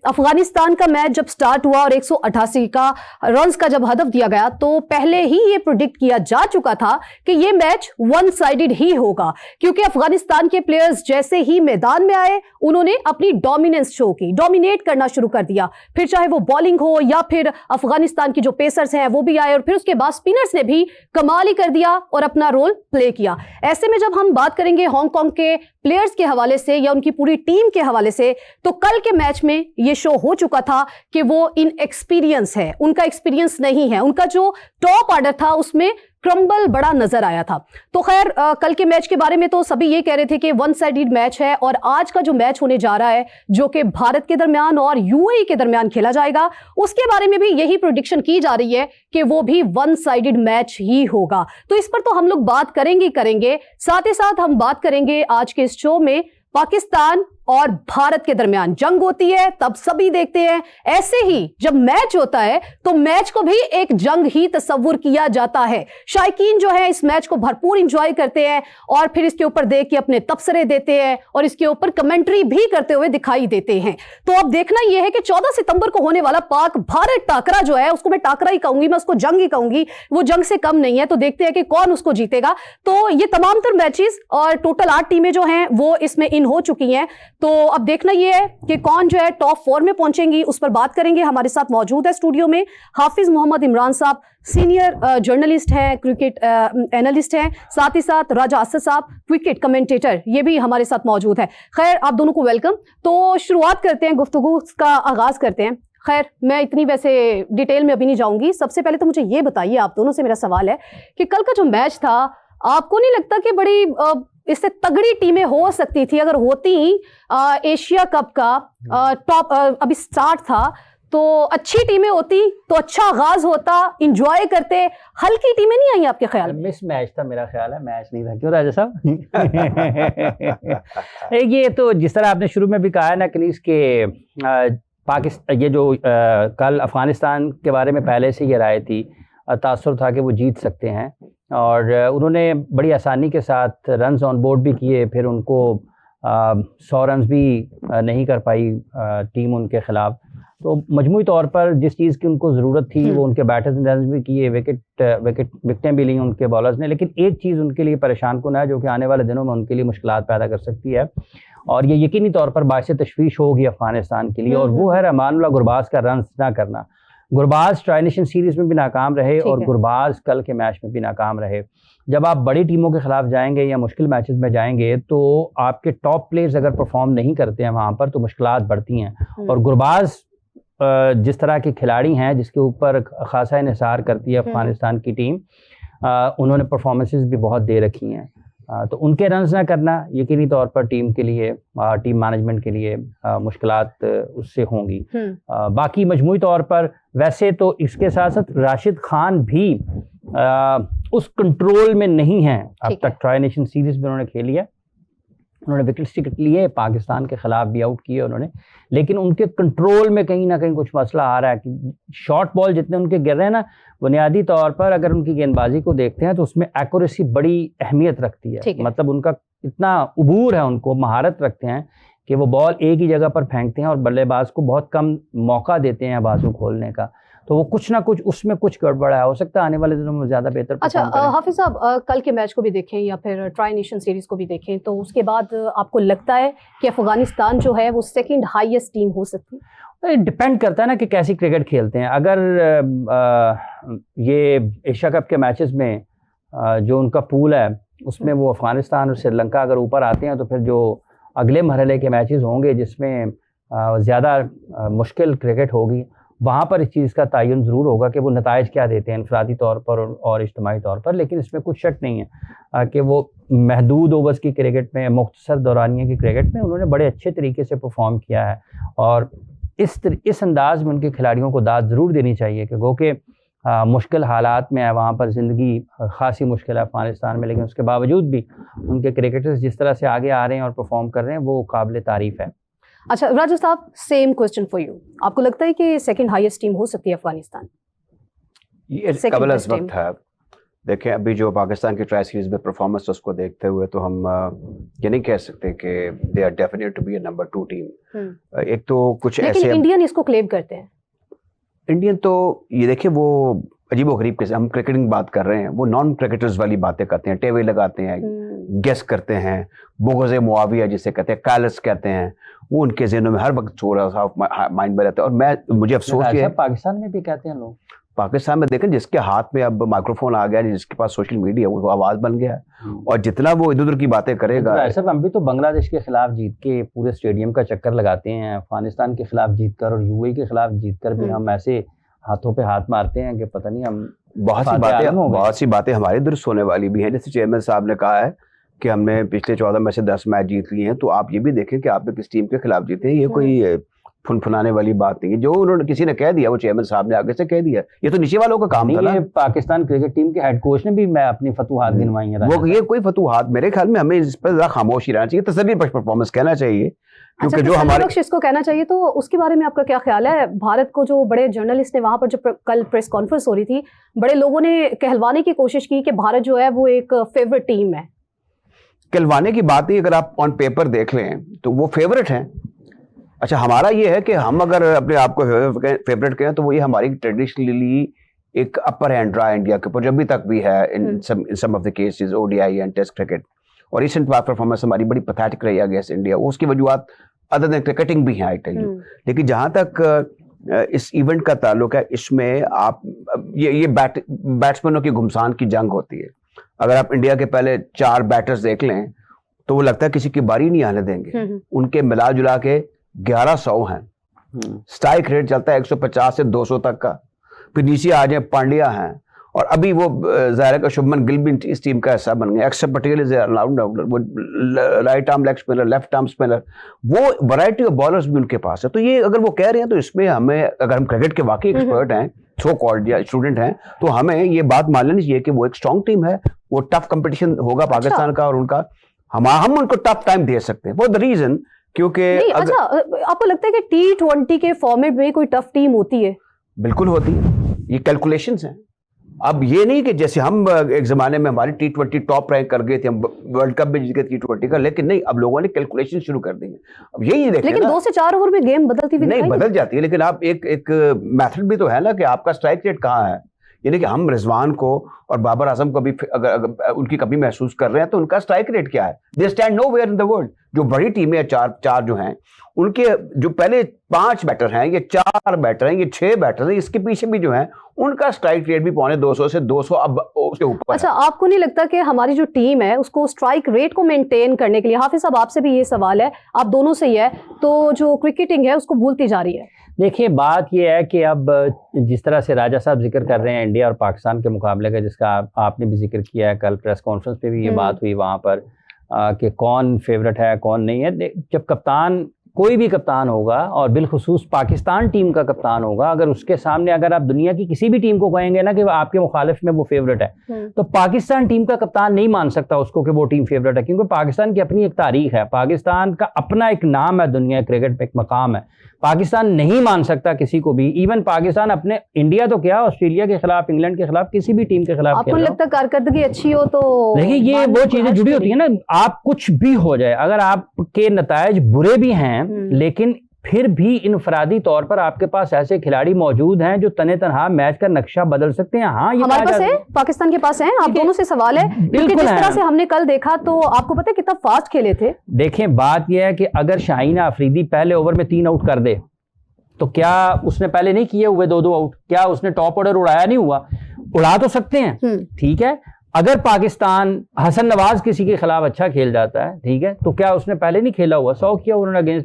अफगानिस्तान का मैच जब स्टार्ट हुआ और 188 का रन्स का जब हदफ दिया गया तो पहले ही ये प्रेडिक्ट किया जा चुका था कि ये मैच वन साइडेड ही होगा, क्योंकि अफगानिस्तान के प्लेयर्स जैसे ही मैदान में आए उन्होंने अपनी डोमिनेंस शो की, डोमिनेट करना शुरू कर दिया। फिर चाहे वो बॉलिंग हो या फिर अफगानिस्तान की जो पेसर्स हैं वो भी आए और फिर उसके बाद स्पिनर्स ने भी कमाल ही कर दिया और अपना रोल प्ले किया। ऐसे में जब हम बात करेंगे हांगकांग के प्लेयर्स के हवाले से या उनकी पूरी टीम के हवाले से, तो कल के मैच में ये शो हो चुका था कि वो इनएक्सपीरियंस है, उनका एक्सपीरियंस नहीं है, उनका जो टॉप ऑर्डर था उसमें क्रम्बल बड़ा नजर आया था। तो खैर कल के मैच के बारे में तो सभी ये कह रहे थे कि वन साइडेड मैच है और आज का जो मैच होने जा रहा है जो कि भारत के दरमियान और यूएई के दरमियान खेला जाएगा, उसके बारे में भी यही प्रेडिक्शन की जा रही है कि वो भी वन साइडेड मैच ही होगा। तो इस पर तो हम लोग बात करेंगे, साथ ही साथ हम बात करेंगे आज के इस शो में पाकिस्तान और भारत के दरमियान जंग होती है तब सभी देखते हैं, ऐसे ही जब मैच होता है तो मैच को भी एक जंग ही तस्वुर किया जाता है। शायकीन जो है इस मैच को भरपूर एंजॉय करते हैं और फिर इसके ऊपर देख के अपने तबसरे देते हैं और इसके ऊपर कमेंट्री भी करते हुए दिखाई देते हैं। तो अब देखना यह है कि 14 सितंबर को होने वाला पाक भारत टाकरा जो है, उसको मैं टाकरा ही कहूंगी, मैं उसको जंग ही कहूंगी, वो जंग से कम नहीं है। तो देखते हैं कि कौन उसको जीतेगा। तो ये तमाम तर मैचेस और टोटल 8 टीमें जो हैं वो इसमें इन हो चुकी हैं। तो अब देखना यह है कि कौन जो है टॉप 4 में पहुंचेंगी, उस पर बात करेंगे। हमारे साथ मौजूद है स्टूडियो में हाफिज मोहम्मद इमरान साहब, सीनियर जर्नलिस्ट हैं, क्रिकेट एनालिस्ट हैं, साथ ही साथ राजा असद साहब क्रिकेट कमेंटेटर, ये भी हमारे साथ मौजूद है। खैर आप दोनों को वेलकम। तो शुरुआत करते हैं, गुफ्तगू का आगाज करते हैं। खैर मैं इतनी वैसे डिटेल में अभी नहीं जाऊंगी। सबसे पहले तो मुझे ये बताइए, आप दोनों से मेरा सवाल है कि कल का जो मैच था, आपको नहीं लगता कि बड़ी इससे तगड़ी टीमें हो सकती थी? अगर होती एशिया कप का टॉप अभी स्टार्ट था तो अच्छी टीमें होती तो अच्छा आगाज होता, एंजॉय करते। हल्की टीमें नहीं आई आपके ख्याल में? मिस मैच था, मेरा ख्याल है मैच नहीं था। क्यों राजा साहब? ये तो जिस तरह आपने शुरू में भी कहा है ना कनीस के पाकिस्तान, ये जो कल अफगानिस्तान के बारे में पहले से ये राय थी, तासुर था कि वो जीत सकते हैं और उन्होंने बड़ी आसानी के साथ रन्स ऑन बोर्ड भी किए। फिर उनको 100 रन्स भी नहीं कर पाई टीम उनके ख़िलाफ़। तो मजमूई तौर पर जिस चीज़ की उनको ज़रूरत थी वो उनके बैटर्स ने रन्स भी किए, विकेटें भी ली उनके बॉलर्स ने। लेकिन एक चीज़ उनके लिए परेशान कुन है जो कि आने वाले दिनों में उनके लिए मुश्किलात पैदा कर सकती है और ये यकीनी तौर पर बाइस तशवीश होगी अफ़गानिस्तान के लिए, और वो है रहमानुल्लाह गुरबाज का रन्स ना करना। गुरबाज ट्राई नेशन सीरीज़ में भी नाकाम रहे और गुरबाज कल के मैच में भी नाकाम रहे। जब आप बड़ी टीमों के खिलाफ जाएंगे या मुश्किल मैचेस में जाएंगे तो आपके टॉप प्लेयर्स अगर परफॉर्म नहीं करते हैं वहाँ पर तो मुश्किलात बढ़ती हैं। और गुरबाज जिस तरह के खिलाड़ी हैं जिसके ऊपर खासा इन्हिसार करती है अफगानिस्तान की टीम, उन्होंने परफॉर्मेंसेस भी बहुत दे रखी हैं। तो उनके रन्स ना करना यकीनी तौर पर टीम के लिए, टीम मैनेजमेंट के लिए मुश्किलात उससे होंगी। बाकी मजमूई तौर पर वैसे तो इसके साथ साथ राशिद खान भी उस कंट्रोल में नहीं है। अब तक ट्राई नेशन सीरीज में उन्होंने खेली है, उन्होंने विकेट लिए, पाकिस्तान के खिलाफ भी आउट किए उन्होंने, लेकिन उनके कंट्रोल में कहीं ना कहीं कुछ मसला आ रहा है कि शॉर्ट बॉल जितने उनके गिर रहे हैं ना, बुनियादी तौर पर अगर उनकी गेंदबाजी को देखते हैं तो उसमें एक्यूरेसी बड़ी अहमियत रखती है। मतलब उनका इतना उबूर है, उनको महारत रखते हैं कि वो बॉल एक ही जगह पर फेंकते हैं और बल्लेबाज को बहुत कम मौका देते हैं बाजू खोलने का। तो वो कुछ ना कुछ उसमें कुछ गड़बड़ है, हो सकता है आने वाले दिनों में ज़्यादा बेहतर। अच्छा हाफिज साहब, कल के मैच को भी देखें या फिर ट्राई नेशन सीरीज़ को भी देखें तो उसके बाद आपको लगता है कि अफगानिस्तान जो है वो सेकंड हाईएस्ट टीम हो सकती है? डिपेंड करता है ना कि कैसी क्रिकेट खेलते हैं। अगर ये एशिया कप के मैचेस में जो उनका पूल है उसमें वो अफगानिस्तान और श्रीलंका अगर ऊपर आते हैं तो फिर जो अगले मरहले के मैचेस होंगे जिसमें ज़्यादा मुश्किल क्रिकेट होगी, वहाँ पर इस चीज़ का तयन ज़रूर होगा कि वो नताइज क्या देते हैं इनफरादी तौर पर और इज्तिमाई तौर पर। लेकिन इसमें कुछ शक नहीं है कि वो महदूद ओवर्स की क्रिकेट में, मुख्तसर दौरानिया की क्रिकेट में उन्होंने बड़े अच्छे तरीके से परफॉर्म किया है और इस अंदाज में उनके खिलाड़ियों को दाद ज़रूर देनी चाहिए कि गो के मुश्किल हालात में है, वहाँ पर ज़िंदगी खासी मुश्किल है अफ़गानिस्तान में, लेकिन उसके बावजूद भी उनके क्रिकेटर्स जिस तरह से आगे आ रहे हैं और परफॉर्म कर रहे हैं वो काबिल तारीफ़ है। अच्छा राजा साहब, सेम क्वेश्चन फॉर यू, आपको लगता है कि सेकंड हाईएस्ट टीम हो सकती है अफगानिस्तान? ये कबल अज़ वक्त है, देखें अभी जो पाकिस्तान की ट्राई सीरीज में परफॉर्मेंस उसको देखते हुए तो हम ये नहीं कह सकते कि they are definite to be a number 2 team. एक तो कुछ लेकिन ऐसे इंडियन इसको क्लेम करते हैं। इंडियन तो ये देखिए वो अजीबोगरीब कैसे, हम क्रिकेटिंग बात कर रहे हैं, वो नॉन क्रिकेटर्स वाली बातें करते हैं, टेवे लगाते हैं, गेस करते हैं, बोगज़े मुआविया जिसे कहते हैं, कालस कहते हैं, वो उनके ज़हनों में हर वक्त थोड़ा सा माइंड में रहता है। और मुझे अफसोस ये है पाकिस्तान में भी कहते हैं लोग, पाकिस्तान में देखें जिसके हाथ में अब माइक्रोफोन आ गया, जिसके पास सोशल मीडिया वो आवाज़ बन गया है, और जितना वो इधर उधर की बातें करेगा। ऐसा हम भी तो बांग्लादेश के खिलाफ जीत के पूरे स्टेडियम का चक्कर लगाते हैं, अफगानिस्तान के खिलाफ जीत कर और यूएई के खिलाफ जीत कर भी हम ऐसे हाथों पे हाथ मारते हैं कि पता नहीं हम बहुत सी बातें हमारे दुरुस्त होने वाली भी हैं। जैसे चेयरमैन साहब ने कहा है कि हमने पिछले 14 में से 10 मैच जीत लिए हैं, तो आप ये भी देखें कि आपने किस टीम के खिलाफ जीते हैं। ये कोई फुनफुनाने वाली बात नहीं है, जो उन्होंने किसी ने कह दिया, वो चेयरमैन साहब ने आगे से कह दिया, ये तो नीचे वालों का काम था ना। पाकिस्तान क्रिकेट टीम के हेड कोच ने भी मैं अपनी फतूहात गिनवाई है, वो ये कोई फतूहात, मेरे ख्याल में हमें इस पर ज़रा खामोशी रहना चाहिए, तसल्ली बख्श परफॉर्मेंस कहना चाहिए, क्योंकि जो हमारे इसको कहना चाहिए। तो उसके बारे में आपका क्या ख्याल है? भारत को जो बड़े जर्नलिस्ट ने वहां पर जो कल प्रेस कॉन्फ्रेंस हो रही थी, बड़े लोगों ने कहलवाने की कोशिश की कि भारत जो है वो एक फेवरेट टीम है। कहलवाने की बात नहीं, अगर आप ऑन पेपर देख लें तो वो फेवरेट हैं। अच्छा, हमारा ये है कि हम अगर अपने आप को फेवरेट कहें तो वो ये हमारी ट्रेडिशनली एक अपर हैंड रहा इंडिया के ऊपर, जब भी तक भी है in some of the cases ODI and test cricket, और रिसेंट परफॉर्मेंस हमारी बड़ी पैथेटिक रही अगेंस्ट इंडिया। उसकी वजूहत अदर देन क्रिकेटिंग भी हैं, आई टेल यू। लेकिन जहां तक इस इवेंट का ताल्लुक है, इसमें आप ये बैट्समैनों की घुमसान की जंग होती है। अगर आप इंडिया के पहले 4 बैटर्स देख लें तो वो लगता है किसी की बारी नहीं आने देंगे। उनके मिला जुला के 1100 हैं, स्ट्राइक रेट चलता है 150 से 200 तक का। फिर नीचे आ जाए पांड्या हैं, और अभी वो ज़ाहिर का शुभमन गिल भी इस टीम का हिस्सा बन गया। अक्षर पटेल इज ऑलराउंडर, वो right arm leg spinner, left arm spinner, वो वैरायटी ऑफ बॉलर्स भी उनके पास है। तो ये अगर वो कह रहे हैं तो इसमें हमें, अगर हम क्रिकेट के वाकई एक्सपर्ट हैं, सो कॉल्ड या स्टूडेंट हैं, तो हमें ये बात मान लेनी चाहिए कि वो एक स्ट्रॉन्ग टीम है। वो टफ कंपटीशन होगा पाकिस्तान का और उनका, हम उनको टफ टाइम दे सकते हैं फॉर द रीजन, क्योंकि अच्छा, आपको लगता है कि T20 के फॉर्मेट में कोई टफ टीम होती है? बिल्कुल होती है, ये कैलकुलेशंस हैं। अब ये नहीं कि जैसे हम एक जमाने में हमारी T20 टॉप रैंक कर गए थे, हम वर्ल्ड कप भी जीत गए T20 का, लेकिन नहीं, अब लोगों ने कैलकुलेशन शुरू कर दी है। अब यही देखें, लेकिन 2 से 4 ओवर में गेम बदलती भी नहीं बदल जाती है, लेकिन आप एक मेथड भी तो है ना कि आपका स्ट्राइक रेट कहाँ है। यानी कि हम रिजवान को और बाबर आजम को भी अगर उनकी कमी महसूस कर रहे हैं तो उनका स्ट्राइक रेट क्या है? They stand nowhere in the world. जो बड़ी टीमें चार जो हैं, उनके जो पहले 5 बैटर हैं, ये 4 बैटर हैं, ये 6 बैटर हैं, इसके पीछे भी जो हैं उनका स्ट्राइक रेट भी 250 से 200 अब उसके ऊपर। अच्छा, आपको नहीं लगता कि हमारी जो टीम है उसको स्ट्राइक रेट को मेंटेन करने के लिए, हाफिज साहब आपसे भी ये सवाल है, आप दोनों से ही है, तो जो क्रिकेटिंग है उसको भूलती जा रही है? देखिए, बात यह है कि अब जिस तरह से राजा साहब जिक्र कर रहे हैं इंडिया और पाकिस्तान के मुकाबले का, जिसका आपने भी जिक्र किया है, कल प्रेस कॉन्फ्रेंस पे भी ये बात हुई वहाँ पर कि कौन फेवरेट है कौन नहीं है। जब कप्तान, कोई भी कप्तान होगा और बिलखुसूस पाकिस्तान टीम का कप्तान होगा, अगर उसके सामने अगर आप दुनिया की किसी भी टीम को कहेंगे ना कि आपके मुखालिफ में वो फेवरेट है, तो पाकिस्तान टीम का कप्तान नहीं मान सकता उसको कि वो टीम फेवरेट है, क्योंकि पाकिस्तान की अपनी एक तारीख है, पाकिस्तान का अपना एक नाम है, दुनिया क्रिकेट में एक मकाम है। पाकिस्तान नहीं मान सकता किसी को भी, इवन पाकिस्तान अपने, इंडिया तो क्या, ऑस्ट्रेलिया के खिलाफ, इंग्लैंड के खिलाफ, किसी भी टीम के खिलाफ। आपको लगता है कारकर्दगी अच्छी हो तो? देखिए, ये वो चीजें जुड़ी होती है ना, आप कुछ भी हो जाए, अगर आपके नतायज बुरे भी हैं लेकिन फिर भी इनफरादी तौर पर आपके पास ऐसे खिलाड़ी मौजूद हैं जो तने तनहा मैच का नक्शा बदल सकते हैं। हाँ, ये हमारे पास है, पाकिस्तान के पास है। आप दोनों से सवाल है, क्योंकि जिस तरह से हमने कल देखा तो आपको पता है कितना फास्ट खेले थे। देखें, बात यह है कि अगर शाहीन आफरीदी पहले ओवर में 3 आउट कर दे तो क्या उसने पहले नहीं किए हुए 2-2 आउट, क्या उसने टॉप ऑर्डर उड़ाया नहीं हुआ? उड़ा तो सकते हैं, ठीक है। अगर पाकिस्तान, हसन नवाज किसी के खिलाफ अच्छा खेल जाता है, ठीक है, तो क्या उसने पहले नहीं खेला हुआ? 100 किया उन्होंने अगेंस्ट